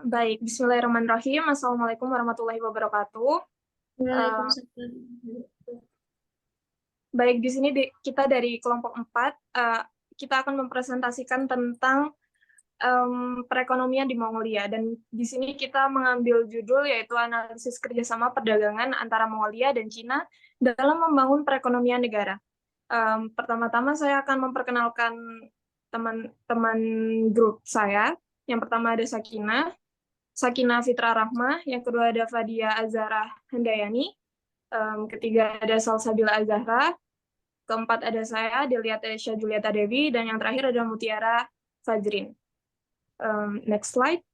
Baik, Bismillahirrahmanirrahim. Assalamualaikum warahmatullahi wabarakatuh. Eh, Waalaikumsalam. Baik, di sini kita dari kelompok 4, kita akan mempresentasikan tentang perekonomian di Mongolia. Dan di sini kita mengambil judul yaitu analisis kerjasama perdagangan antara Mongolia dan Cina dalam membangun perekonomian negara. Pertama-tama saya akan memperkenalkan teman-teman grup saya. Yang pertama ada Sakina Fitra Rahmah, yang kedua ada Fadia Azara Handayani, ketiga ada Salsabila Azahra, keempat ada saya, Diliat Esya Julieta Dewi, dan yang terakhir ada Mutiara Fajrin. Next slide.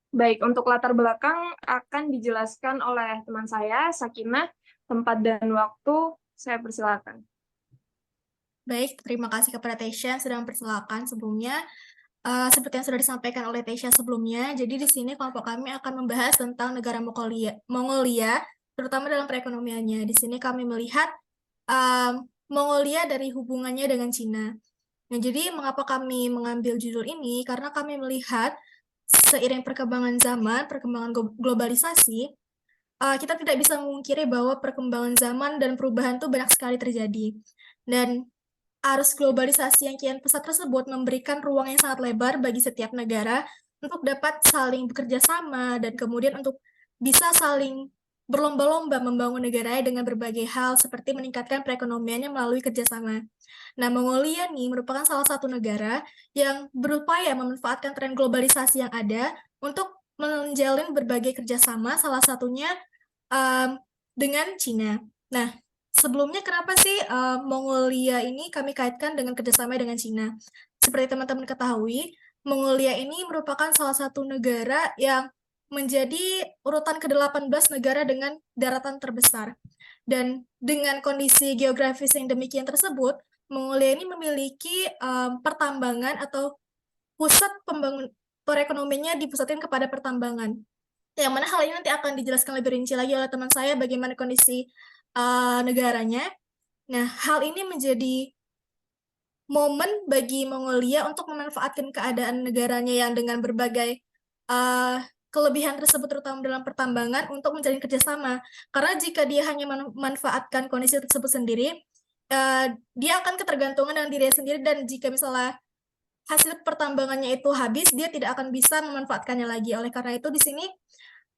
Baik, untuk latar belakang akan dijelaskan oleh teman saya, Sakinah. Tempat dan waktu saya persilakan. Baik, terima kasih kepada Tesya yang sudah mempersilakan sebelumnya. Seperti yang sudah disampaikan oleh Tesya sebelumnya, jadi di sini kelompok kami akan membahas tentang negara Mongolia, terutama dalam perekonomiannya. Di sini kami melihat Mongolia dari hubungannya dengan Cina. Nah, jadi mengapa kami mengambil judul ini? Karena kami melihat seiring perkembangan zaman, perkembangan globalisasi, kita tidak bisa memungkiri bahwa perkembangan zaman dan perubahan itu banyak sekali terjadi. Dan arus globalisasi yang kian pesat tersebut memberikan ruang yang sangat lebar bagi setiap negara untuk dapat saling bekerja sama dan kemudian untuk bisa saling berlomba-lomba membangun negaranya dengan berbagai hal seperti meningkatkan perekonomiannya melalui kerjasama. Nah, Mongolia nih merupakan salah satu negara yang berupaya memanfaatkan tren globalisasi yang ada untuk menjalin berbagai kerjasama, salah satunya dengan Cina. Nah, sebelumnya kenapa sih Mongolia ini kami kaitkan dengan kerjasama dengan Cina? Seperti teman-teman ketahui, Mongolia ini merupakan salah satu negara yang menjadi urutan ke-18 negara dengan daratan terbesar. Dan dengan kondisi geografis yang demikian tersebut, Mongolia ini memiliki pertambangan atau pusat perekonomiannya dipusatkan kepada pertambangan. Yang mana hal ini nanti akan dijelaskan lebih rinci lagi oleh teman saya bagaimana kondisi negaranya. Nah, hal ini menjadi momen bagi Mongolia untuk memanfaatkan keadaan negaranya yang dengan berbagai uh, kelebihan tersebut terutama dalam pertambangan untuk menjalin kerjasama. Karena jika dia hanya memanfaatkan kondisi tersebut sendiri, dia akan ketergantungan dengan dirinya sendiri dan jika misalnya hasil pertambangannya itu habis, dia tidak akan bisa memanfaatkannya lagi. Oleh karena itu, di sini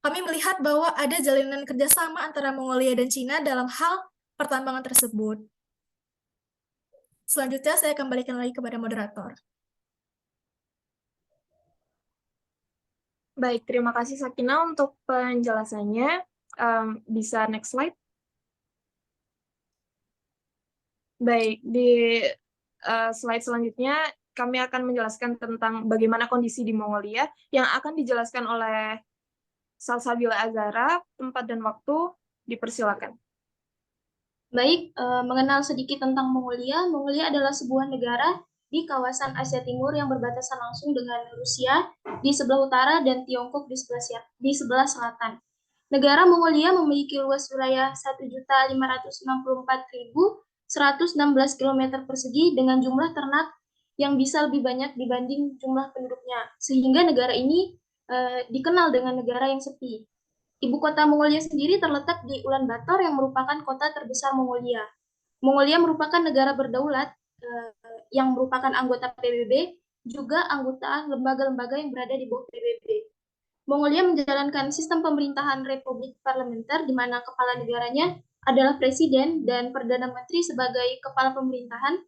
kami melihat bahwa ada jalinan kerjasama antara Mongolia dan Cina dalam hal pertambangan tersebut. Selanjutnya, saya kembalikan lagi kepada moderator. Baik, terima kasih Sakina untuk penjelasannya. Bisa next slide. Baik, di slide selanjutnya kami akan menjelaskan tentang bagaimana kondisi di Mongolia yang akan dijelaskan oleh Salsabila Azara. Tempat dan waktu dipersilakan. Baik, mengenal sedikit tentang Mongolia. Mongolia adalah sebuah negara di kawasan Asia Timur yang berbatasan langsung dengan Rusia di sebelah utara dan Tiongkok di sebelah selatan. Negara Mongolia memiliki luas wilayah 1.564.116 km persegi dengan jumlah ternak yang bisa lebih banyak dibanding jumlah penduduknya, sehingga negara ini dikenal dengan negara yang sepi. Ibu kota Mongolia sendiri terletak di Ulaanbaatar yang merupakan kota terbesar Mongolia. Mongolia merupakan negara berdaulat yang merupakan anggota PBB, juga anggota lembaga-lembaga yang berada di bawah PBB. Mongolia menjalankan sistem pemerintahan republik parlementer di mana kepala negaranya adalah presiden dan perdana menteri sebagai kepala pemerintahan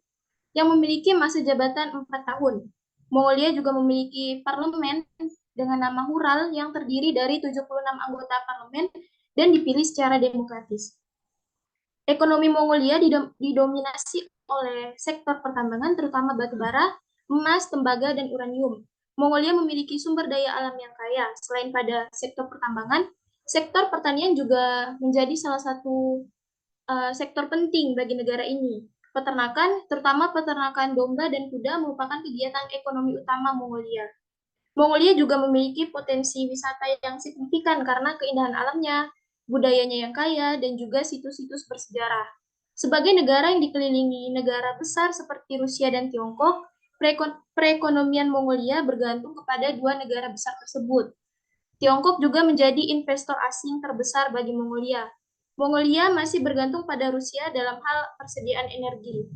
yang memiliki masa jabatan 4 tahun. Mongolia juga memiliki parlemen dengan nama Hural yang terdiri dari 76 anggota parlemen dan dipilih secara demokratis. Ekonomi Mongolia didominasi oleh sektor pertambangan terutama batubara, emas, tembaga, dan uranium. Mongolia memiliki sumber daya alam yang kaya. Selain pada sektor pertambangan, sektor pertanian juga menjadi salah satu sektor penting bagi negara ini. Peternakan, terutama peternakan domba dan kuda merupakan kegiatan ekonomi utama Mongolia. Mongolia juga memiliki potensi wisata yang signifikan karena keindahan alamnya, budayanya yang kaya, dan juga situs-situs bersejarah. Sebagai negara yang dikelilingi negara besar seperti Rusia dan Tiongkok, Perekonomian Mongolia bergantung kepada dua negara besar tersebut. Tiongkok juga menjadi investor asing terbesar bagi Mongolia. Mongolia masih bergantung pada Rusia dalam hal persediaan energi.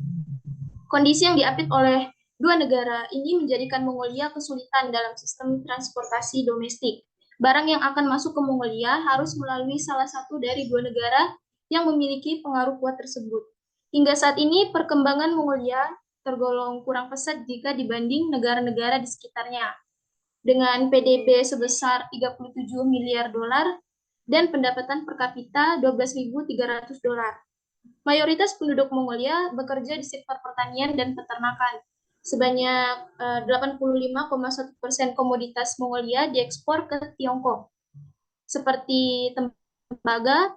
Kondisi yang diapit oleh dua negara ini menjadikan Mongolia kesulitan dalam sistem transportasi domestik. Barang yang akan masuk ke Mongolia harus melalui salah satu dari dua negara yang memiliki pengaruh kuat tersebut. Hingga saat ini, perkembangan Mongolia tergolong kurang pesat jika dibanding negara-negara di sekitarnya. Dengan PDB sebesar 37 miliar dolar dan pendapatan per kapita 12.300 dolar. Mayoritas penduduk Mongolia bekerja di sektor pertanian dan peternakan. Sebanyak 85,1% komoditas Mongolia diekspor ke Tiongkok, seperti tembaga,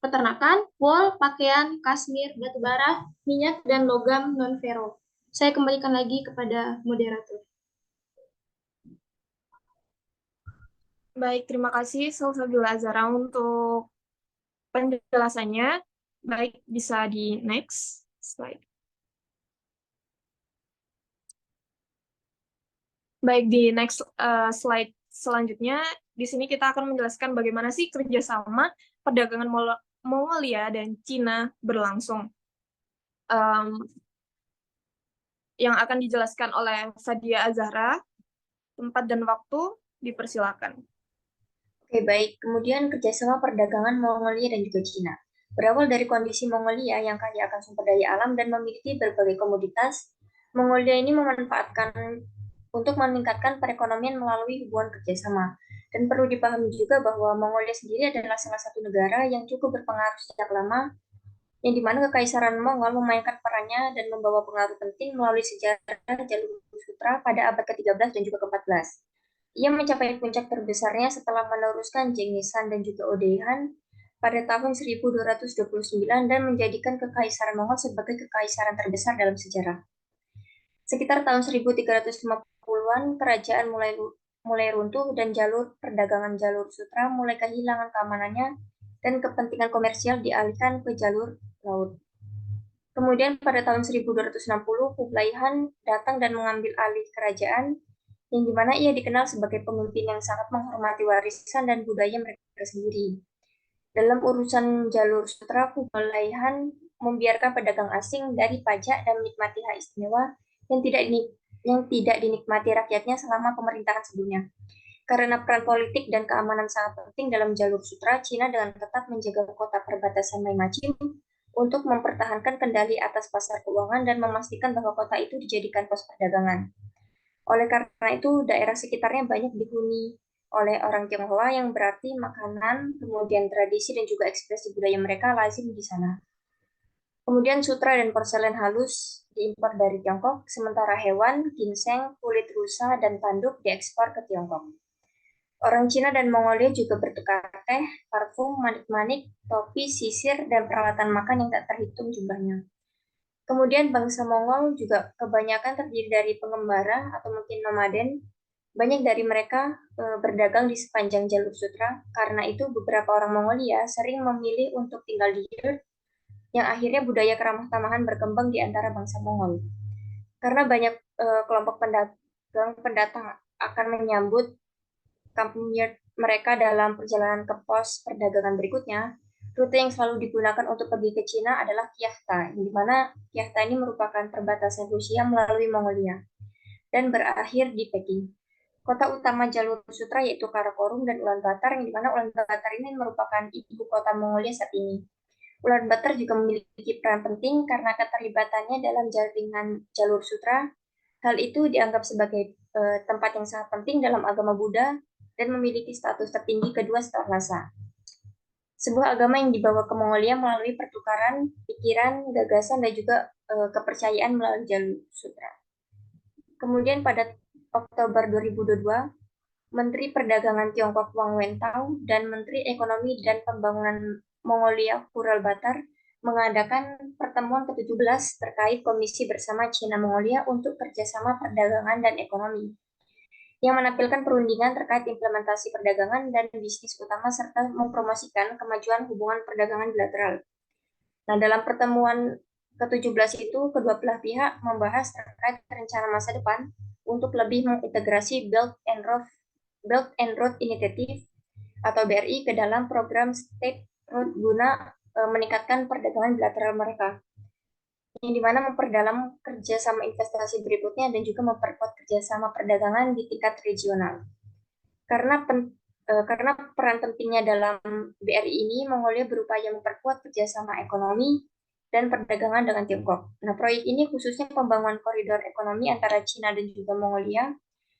peternakan, wol, pakaian, kasmir, batu bara, minyak, dan logam non-ferro. Saya kembalikan lagi kepada moderator. Baik, terima kasih Salsabila Azara untuk penjelasannya. Baik, bisa di next slide. Baik, di next slide selanjutnya, di sini kita akan menjelaskan bagaimana sih kerjasama perdagangan Mongolia dan Cina berlangsung. Yang akan dijelaskan oleh Sadia Azahra. Tempat dan waktu dipersilakan. Oke, baik. Kemudian kerjasama perdagangan Mongolia dan juga Cina. Berawal dari kondisi Mongolia yang kaya akan sumber daya alam dan memiliki berbagai komoditas, Mongolia ini memanfaatkan untuk meningkatkan perekonomian melalui hubungan kerjasama. Dan perlu dipahami juga bahwa Mongolia sendiri adalah salah satu negara yang cukup berpengaruh sejak lama, yang dimana Kekaisaran Mongol memainkan perannya dan membawa pengaruh penting melalui sejarah jalur sutra pada abad ke-13 dan juga ke-14. Ia mencapai puncak terbesarnya setelah meneruskan Genghis Khan dan juga Odehan pada tahun 1229 dan menjadikan Kekaisaran Mongol sebagai kekaisaran terbesar dalam sejarah. Sekitar tahun 1350-an, kerajaan mulai runtuh dan jalur perdagangan jalur sutra mulai kehilangan keamanannya dan kepentingan komersial dialihkan ke jalur laut. Kemudian pada tahun 1260, Kublai Khan datang dan mengambil alih kerajaan, yang dimana ia dikenal sebagai pemimpin yang sangat menghormati warisan dan budaya mereka sendiri. Dalam urusan jalur sutra, Kublai Khan membiarkan pedagang asing dari pajak dan menikmati hak istimewa yang tidak dinikmati rakyatnya selama pemerintahan sebelumnya. Karena peran politik dan keamanan sangat penting dalam jalur sutra, Cina dengan ketat menjaga kota perbatasan Maimachim untuk mempertahankan kendali atas pasar keuangan dan memastikan bahwa kota itu dijadikan pos perdagangan. Oleh karena itu, daerah sekitarnya banyak dihuni oleh orang Tionghoa yang berarti makanan, kemudian tradisi dan juga ekspresi budaya mereka lazim di sana. Kemudian sutra dan porselen halus diimpor dari Tiongkok, sementara hewan, ginseng, kulit rusa, dan tanduk diekspor ke Tiongkok. Orang Cina dan Mongolia juga bertukar teh, parfum, manik-manik, topi, sisir, dan peralatan makan yang tak terhitung jumlahnya. Kemudian bangsa Mongol juga kebanyakan terdiri dari pengembara atau mungkin nomaden. Banyak dari mereka berdagang di sepanjang jalur sutra. Karena itu beberapa orang Mongolia sering memilih untuk tinggal di Yurt, yang akhirnya budaya keramah tamahan berkembang di antara bangsa Mongol. Karena banyak kelompok pendatang akan menyambut kampung Yurt mereka dalam perjalanan ke pos perdagangan berikutnya, rute yang selalu digunakan untuk pergi ke Cina adalah Kyakhta, di mana Kyakhta ini merupakan perbatasan Rusia melalui Mongolia dan berakhir di Peking. Kota utama jalur sutra yaitu Karakorum dan Ulaanbaatar, yang dimana Ulaanbaatar ini merupakan ibu kota Mongolia saat ini. Ulaanbaatar juga memiliki peran penting karena keterlibatannya dalam jaringan jalur sutra. Hal itu dianggap sebagai tempat yang sangat penting dalam agama Buddha dan memiliki status tertinggi kedua setelah Lhasa. Sebuah agama yang dibawa ke Mongolia melalui pertukaran pikiran, gagasan, dan juga kepercayaan melalui jalur sutra. Kemudian pada Oktober 2022, Menteri Perdagangan Tiongkok Wang Wentao dan Menteri Ekonomi dan Pembangunan Mongolia Ulaanbaatar mengadakan pertemuan ke-17 terkait Komisi Bersama Cina-Mongolia untuk Kerjasama Perdagangan dan Ekonomi, yang menampilkan perundingan terkait implementasi perdagangan dan bisnis utama serta mempromosikan kemajuan hubungan perdagangan bilateral. Nah, dalam pertemuan ke-17 itu kedua belah pihak membahas terkait rencana masa depan untuk lebih mengintegrasi Belt and Road Initiative atau BRI ke dalam program State Road guna meningkatkan perdagangan bilateral mereka, yang dimana memperdalam kerjasama investasi berikutnya dan juga memperkuat kerjasama perdagangan di tingkat regional. Karena peran pentingnya dalam BRI ini, Mongolia berupaya memperkuat kerjasama ekonomi dan perdagangan dengan Tiongkok. Nah, proyek ini khususnya pembangunan koridor ekonomi antara Cina dan juga Mongolia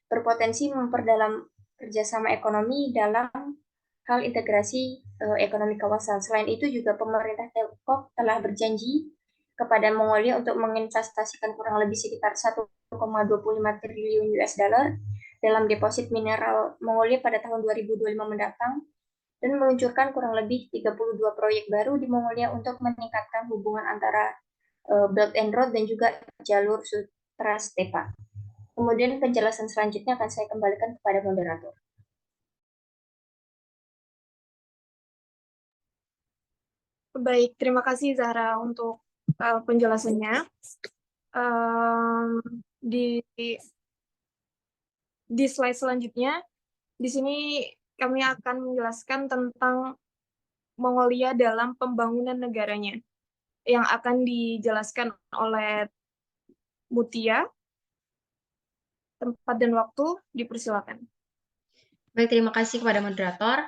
berpotensi memperdalam kerjasama ekonomi dalam hal integrasi ekonomi kawasan. Selain itu juga pemerintah Tiongkok telah berjanji kepada Mongolia untuk menginvestasikan kurang lebih sekitar 1,25 triliun US dollar dalam deposit mineral Mongolia pada tahun 2025 mendatang dan meluncurkan kurang lebih 32 proyek baru di Mongolia untuk meningkatkan hubungan antara Belt and Road dan juga jalur Sutra Stepa. Kemudian penjelasan selanjutnya akan saya kembalikan kepada moderator. Baik, terima kasih Zahra untuk penjelasannya. Di slide selanjutnya, di sini kami akan menjelaskan tentang Mongolia dalam pembangunan negaranya, yang akan dijelaskan oleh Mutia. Tempat dan waktu dipersilakan. Baik, terima kasih kepada moderator.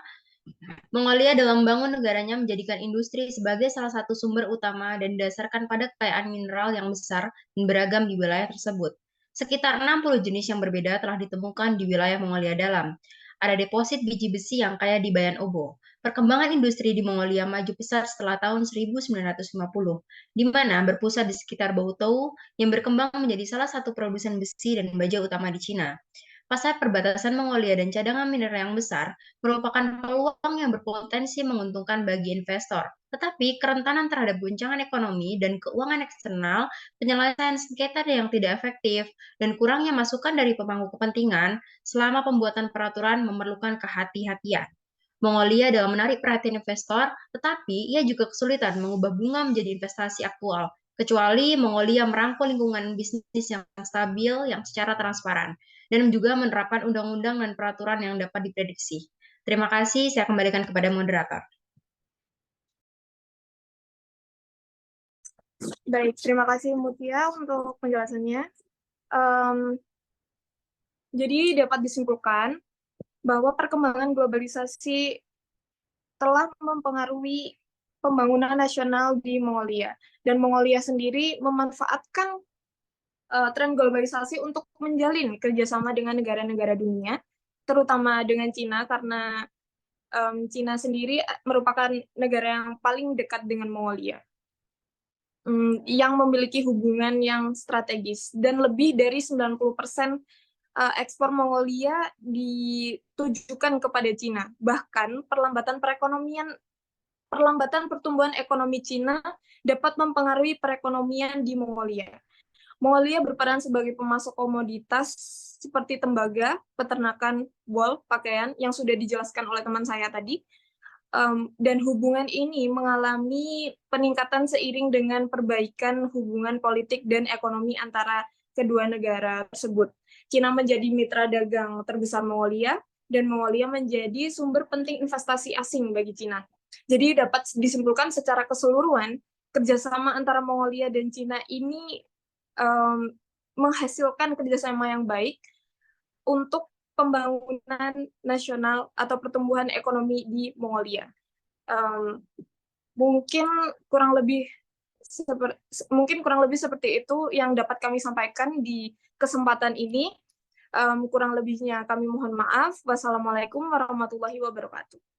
Mongolia dalam membangun negaranya menjadikan industri sebagai salah satu sumber utama dan didasarkan pada kekayaan mineral yang besar dan beragam di wilayah tersebut. Sekitar 60 jenis yang berbeda telah ditemukan di wilayah Mongolia dalam. Ada deposit biji besi yang kaya di Bayan Obo. Perkembangan industri di Mongolia maju pesat setelah tahun 1950, di mana berpusat di sekitar Bautou yang berkembang menjadi salah satu produsen besi dan baja utama di Cina. Pasar perbatasan Mongolia dan cadangan mineral yang besar merupakan peluang yang berpotensi menguntungkan bagi investor. Tetapi kerentanan terhadap goncangan ekonomi dan keuangan eksternal, penyelesaian sengketa yang tidak efektif, dan kurangnya masukan dari pemangku kepentingan selama pembuatan peraturan memerlukan kehati-hatian. Mongolia dalam menarik perhatian investor, tetapi ia juga kesulitan mengubah bunga menjadi investasi aktual, kecuali Mongolia merangkul lingkungan bisnis yang stabil yang secara transparan, dan juga menerapkan undang-undang dan peraturan yang dapat diprediksi. Terima kasih, saya kembalikan kepada moderator. Baik, terima kasih Mutia untuk penjelasannya. Jadi dapat disimpulkan bahwa perkembangan globalisasi telah mempengaruhi pembangunan nasional di Mongolia. Dan Mongolia sendiri memanfaatkan tren globalisasi untuk menjalin kerjasama dengan negara-negara dunia, terutama dengan Cina, karena Cina sendiri merupakan negara yang paling dekat dengan Mongolia, yang memiliki hubungan yang strategis, dan lebih dari 90% ekspor Mongolia ditujukan kepada Cina. Bahkan perlambatan pertumbuhan ekonomi Cina dapat mempengaruhi perekonomian di Mongolia. Mongolia berperan sebagai pemasok komoditas seperti tembaga, peternakan, wool, pakaian, yang sudah dijelaskan oleh teman saya tadi. Dan hubungan ini mengalami peningkatan seiring dengan perbaikan hubungan politik dan ekonomi antara kedua negara tersebut. Cina menjadi mitra dagang terbesar Mongolia, dan Mongolia menjadi sumber penting investasi asing bagi Cina. Jadi dapat disimpulkan secara keseluruhan, kerjasama antara Mongolia dan Cina ini menghasilkan kerjasama yang baik untuk pembangunan nasional atau pertumbuhan ekonomi di Mongolia. Mungkin kurang lebih seperti itu yang dapat kami sampaikan di kesempatan ini. Kurang lebihnya kami mohon maaf. Wassalamualaikum warahmatullahi wabarakatuh.